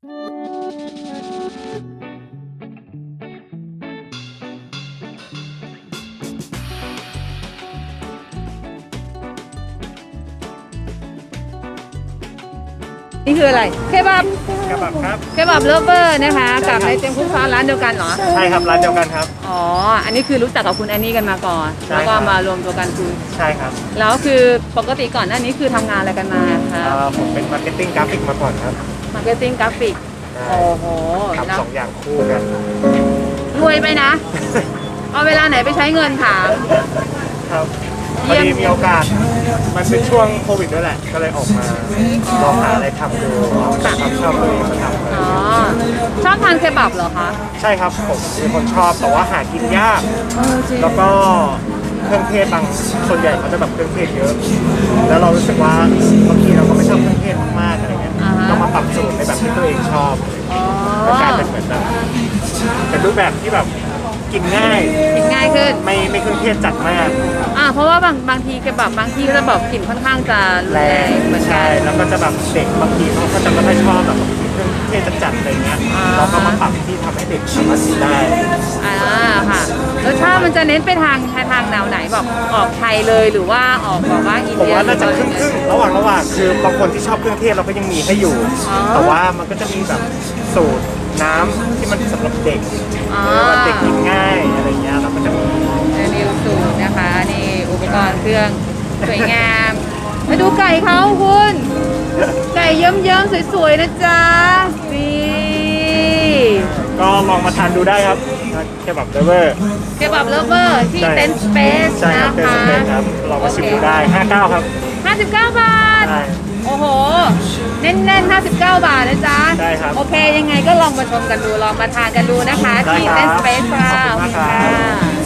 นี่คืออะไรเคบับ กระบับครับ เคบับเลิฟเวอร์นะคะกับในเต็มคุกซอสร้านเดียวกันเหรอ ใช่ครับร้านเดียวกันครับ อ๋ออันนี้คือรู้จักกับคุณแอนนี่กันมาก่อน ใช่ แล้วก็ ครับ มารวมตัวกันคือ ใช่ครับ แล้วคือปกติก่อนหน้านี้คือทำงานอะไรกันมาคะ ผมเป็นมาร์เก็ตติ้งกราฟิกมาก่อนครับ มาร์เก็ตติ้งกราฟิก ใช่ โอ้โห ทำ แล้ว สองอย่างคู่กัน รวยไปนะ เอาเวลาไหนไปใช้เงินถาม ครับ เยี่ พอย ม ดีมีโอกาส มันเป็นช่วงโควิดด้วยแหละ ก็เลยออกมาลองหาอะไรทำดูจากความชอบตัวเองมาทำ อ๋อชอบทานเคบับเหรอคะ ใช่ครับผมเป็นคนชอบแต่ว่าหากินยาก จริง แล้วก็เครื่องเทศบางส่วนใหญ่เขาจะแบบเครื่องเทศเยอะ แล้วเรารู้สึกว่าบางทีเราก็ไม่ชอบเครื่องเทศมากๆอะไรเงี้ยเรามาปรับสูตรในแบบที่ตัวเองชอบ อ๋อ ก็กลายเป็นเหมือนแบบเป็นรูปแบบที่แบบกินง่าย กินง่ายขึ้น ไม่เครื่องเทศจัดมาก เพราะว่าบางทีเคบับบางที่ก็จะแบบกลิ่นค่อนข้างจะแรงเหมือนกั ใช่ น แล้วก็จะแบบเด็กบางทีเขาก็จะไม่ค่อยชอบแบบเครื่องเทศจัดๆอะไรเงี้ย อ่า เราก็มาปรับที่ทำให้เด็กสามารถกินได้ ค่ะรสชาติมันจะเน้นไปทางแนวไหนแบบออกไทยเลยหรือว่าออกแบบว่าอิน ผม เดีย ว่าน่าจะครึ่งๆระหว่างคือบางคนที่ชอบเครื่องเทศเราก็ยังมีให้อยู่ อ๋อ แต่ว่ามันก็จะมีแบบสูตรน้ำที่มันสำหรับเด็ก อ๋อ หรือว่าเด็กกินง่ายอะไรเงี้ยเราก็จะมี นี่สูตรนะคะนี่อุปกรณ์เครื่องสวยงามมาดูไก่เขาคุณ ไก่เยิ้มๆสวยๆนะจ๊ะนี่ ก็ลองมาทานดูได้ครับแค่แบบเดเวอร์ เคบับเลิฟเวอร์ที่ ใช่ เต็นท์สเปซ ใช่ค นะ รับเป็น คะ สเปนครับลองมาชิมดูได้59ครับ 59 บาท ใช่ โอ้โห แน่นๆ 59 บาทนะจ๊ะ ใช่ครับ โอเค ยังไงก็ลองมาชมกันดู ลองมาทานกันดูนะคะ ได้ ที่ ครับ เต็นท์สเปซค่ะ ขอบคุณมากครับ ขอบคุณค่ะ